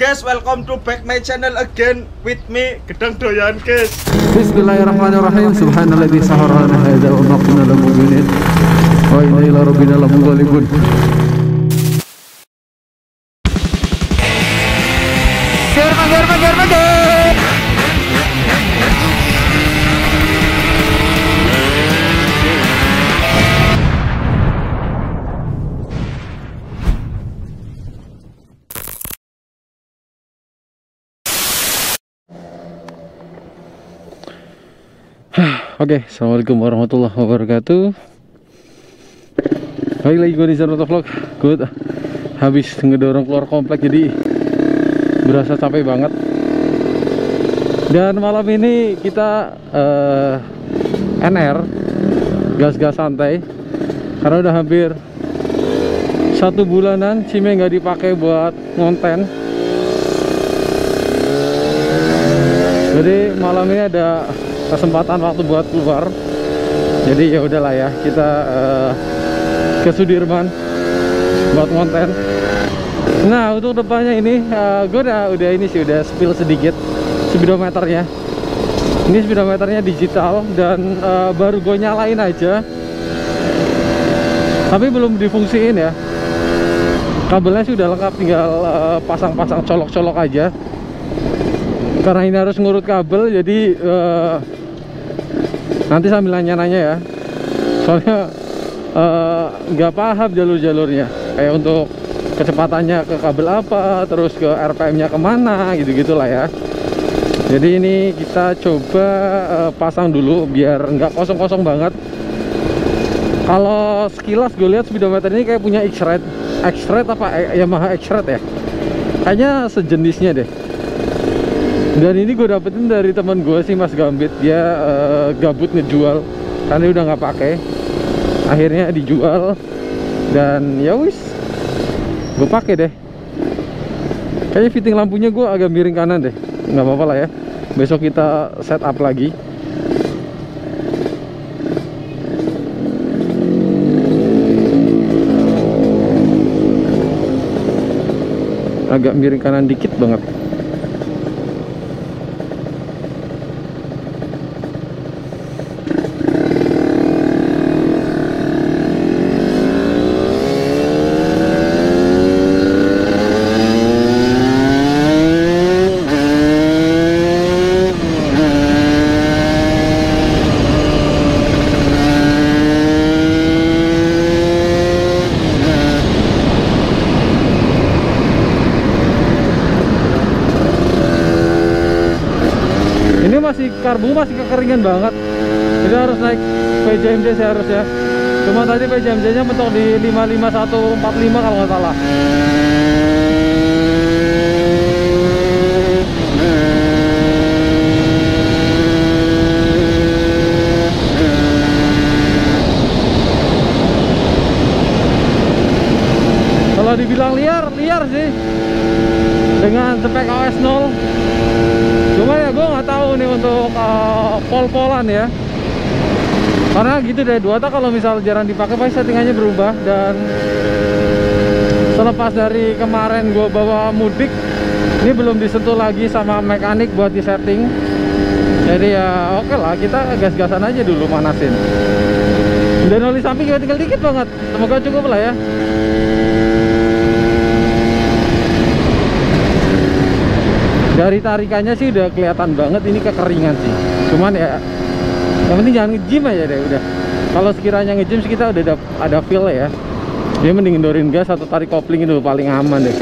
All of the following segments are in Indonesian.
guys, welcome to back my channel again with me Gedang Doyan guys. Bismillahirrahmanirrahim. Subhanalladzi sahara lana hadza wa ma kunna lahu muqrinin wa inna ila rabbina lamunqalibun. Oke, assalamualaikum warahmatullahi wabarakatuh. Balik lagi gue di Motovlog. Gue habis ngedorong keluar komplek jadi berasa capek banget. Dan malam ini kita NR gas-gas santai karena udah hampir 1 bulanan Cime nggak dipakai buat ngonten. Jadi malam ini ada kesempatan waktu buat keluar, jadi ya udahlah ya, kita ke Sudirman buat konten. Nah untuk depannya ini gue udah spill sedikit speedometernya. Ini speedometernya digital dan baru gue nyalain aja, tapi belum difungsiin ya. Kabelnya sudah lengkap, tinggal pasang-pasang colok-colok aja. Karena ini harus ngurut kabel, jadi nanti sambil nanya-nanya ya, soalnya nggak paham jalur-jalurnya, kayak untuk kecepatannya ke kabel apa, terus ke RPM-nya kemana, gitu-gitulah ya. Jadi ini kita coba pasang dulu biar nggak kosong-kosong banget. Kalau sekilas gue lihat speedometer ini kayak punya X-Rate apa Yamaha X-Rate ya, kayaknya sejenisnya deh. Dan ini gue dapetin dari teman gue sih, Mas Gambit. Dia gabut ngejual karena dia udah nggak pakai, akhirnya dijual dan ya wis gue pakai deh. Kayaknya fitting lampunya gue agak miring kanan deh, nggak apa-apa lah ya, besok kita set up lagi. Agak miring kanan dikit banget. Karbu masih kekeringan banget, jadi harus naik PJMJ seharusnya. Cuma tadi PJMJ nya mentok di 55145 kalau nggak salah. Kalau dibilang liar sih dengan spek OS 0. Cuma ya gue nggak tahu nih untuk pol-polan ya, karena gitu deh, dua tak kalau misal jarang dipakai pasti settingannya berubah. Dan selepas dari kemarin gue bawa mudik, ini belum disentuh lagi sama mekanik buat disetting. Jadi ya oke lah, kita gas-gasan aja dulu, manasin. Dan oli samping juga tinggal dikit banget, semoga cukup lah ya. Dari tarikannya sih udah kelihatan banget ini kekeringan sih. Cuman ya yang penting jangan nge-gym aja deh udah. Kalau sekiranya nge-gym sih kita udah ada feel ya. Dia mending ngendorin gas atau tarik kopling itu paling aman deh.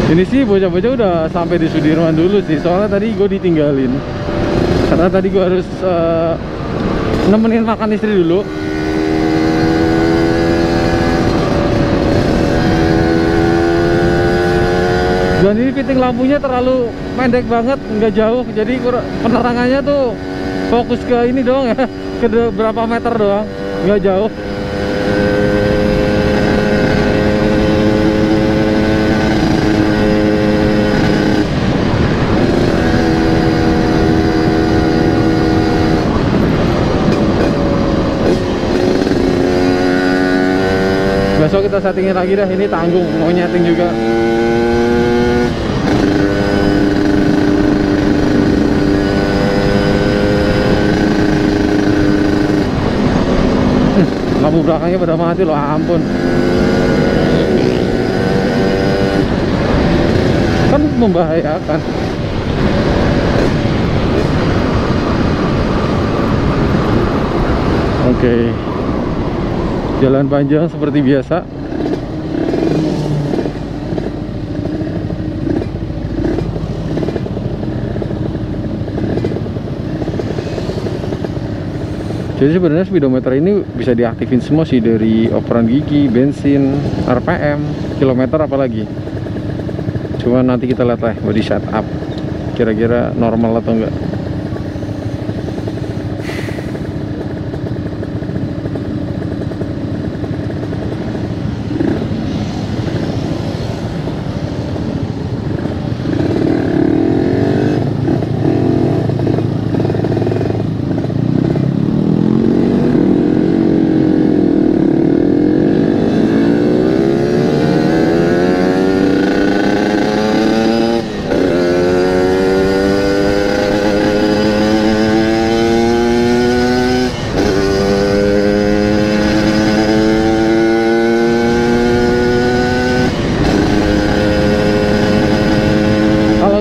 Ini sih bocah-bocah udah sampai di Sudirman dulu sih, soalnya tadi gue ditinggalin karena tadi gue harus nemenin makan istri dulu. Dan ini fitting lampunya terlalu pendek banget, nggak jauh, jadi penerangannya tuh fokus ke ini doang ya, ke berapa meter doang, nggak jauh. Besok kita settingin lagi dah, ini tanggung, mau nyeting juga. Lampu belakangnya pada mati loh, ampun. Kan membahayakan. Oke. Jalan panjang seperti biasa. Jadi sebenarnya speedometer ini bisa diaktifin semua sih, dari operan gigi, bensin, RPM, kilometer apalagi. Cuma nanti kita lihat lah body setup kira-kira normal atau enggak.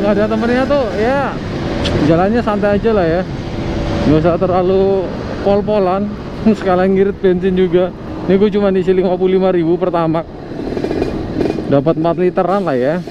Ada temennya tuh ya jalannya santai aja lah ya, nggak usah terlalu pol-polan. Sekalian ngirit bensin juga. Ini gue cuma isi 55.000 pertamax, dapat 4 literan lah ya.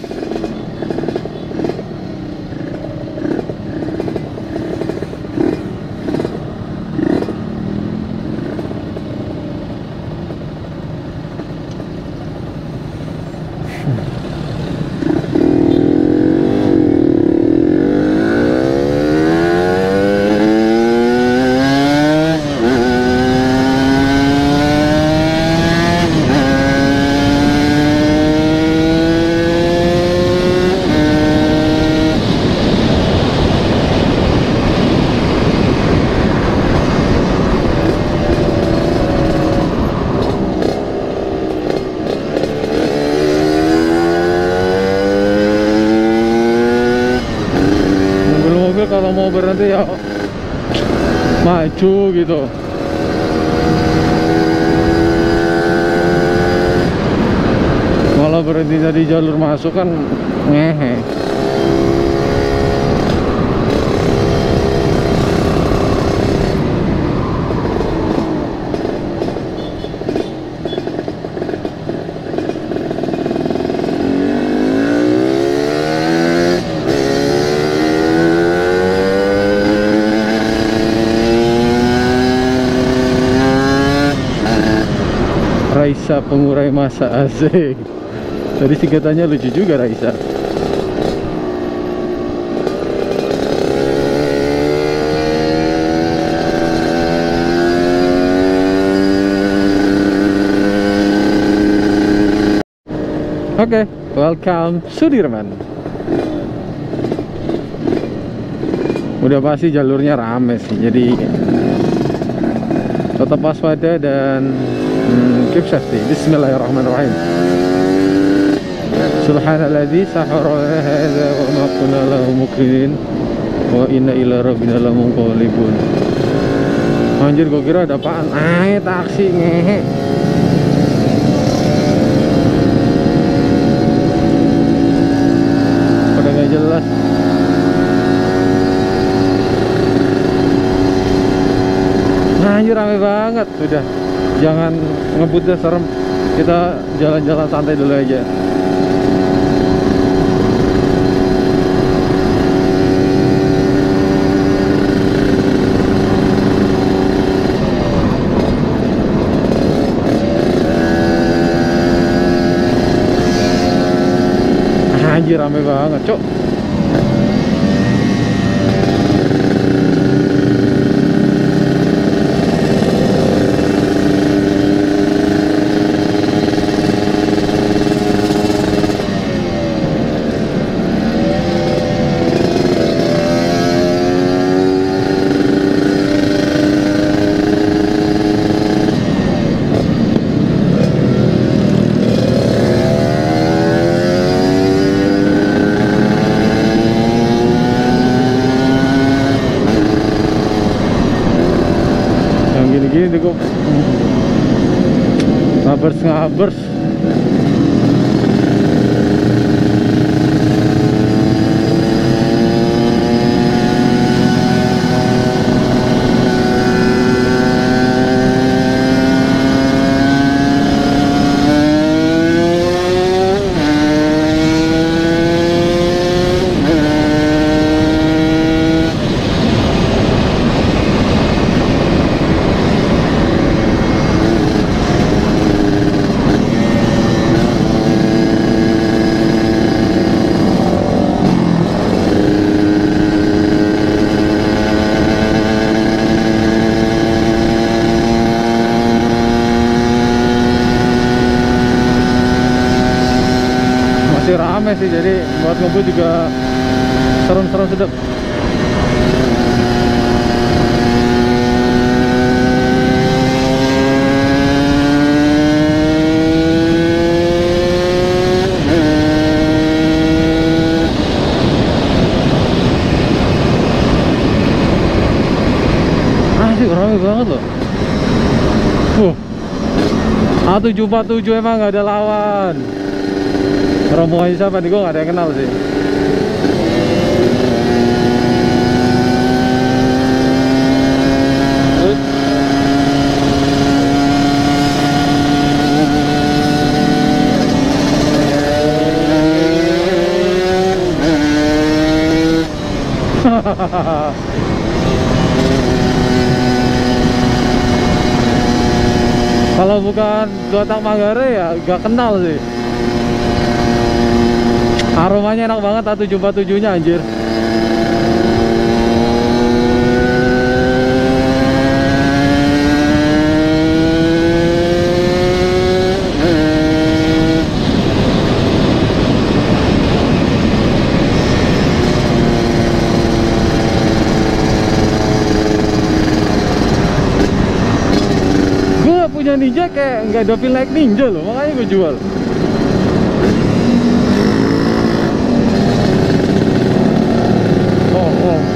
Kalau mau berhenti ya maju gitu. Kalau berhenti dari jalur masuk kan ngehe. Raisa pengurai massa, asik. Tadi singkatannya lucu juga, Raisa. Oke, welcome Sudirman. Udah pasti jalurnya rame sih, jadi tetap waspada dan keep safety. Bismillahirrahmanirrahim. Subhanalladzi sahara hadza wa ma kunna lahu muqrinin wa inna ila rabbina lamunqalibun. Anjir, gua kira ada apaan. Taksi ngehe. Udah gak jelas. Anjir, rame banget. Udah, jangan ngebutnya serem, kita jalan-jalan santai dulu aja. Anjir rame banget cok. Gini kok ngabers. Rame sih, jadi buat ngebut juga serem-serem sedap. Asik, rame banget loh. A747 emang gak ada lawan. Rombongannya siapa nih? Gue gak ada yang kenal sih. Kalau bukan Gotak Manggarai ya gak kenal sih. Aromanya enak banget A747 nya anjir. Gue punya Ninja kayak nggak ada feel like Ninja loh, makanya gue jual.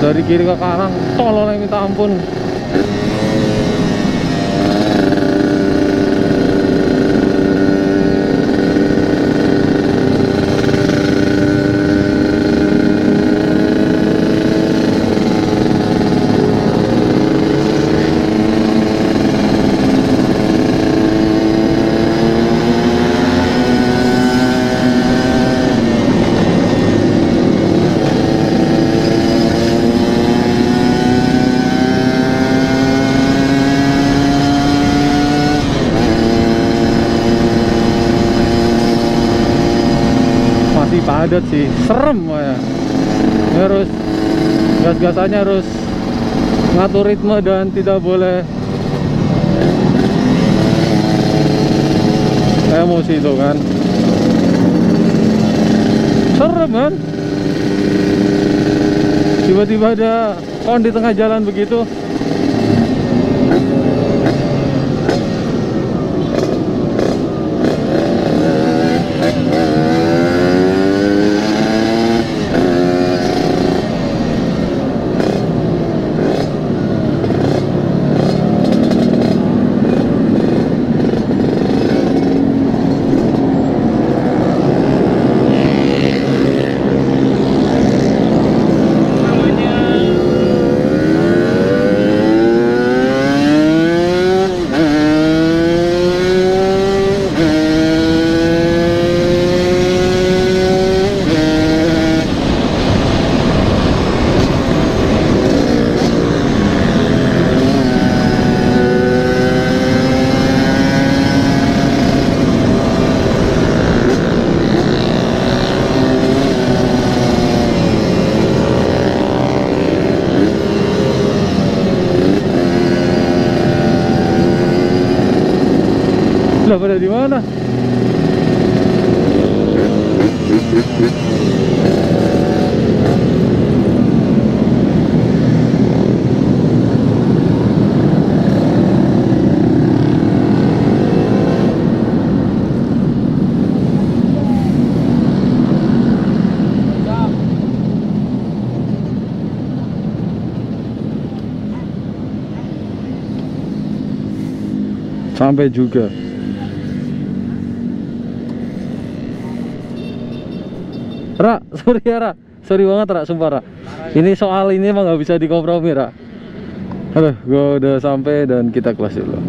Dari kiri ke kanan tolol yang minta ampun. Padat sih, serem ya. Harus gas-gasannya harus ngatur ritme dan tidak boleh emosi itu kan. Serem kan? Tiba-tiba ada kon di tengah jalan begitu. Udah pada di mana? Sampai juga. Ra, sorry ya Ra, sorry banget Ra, sumpah Ra. Ini soal ini emang nggak bisa dikompromi Ra. Aduh, gue udah sampai dan kita kelas dulu.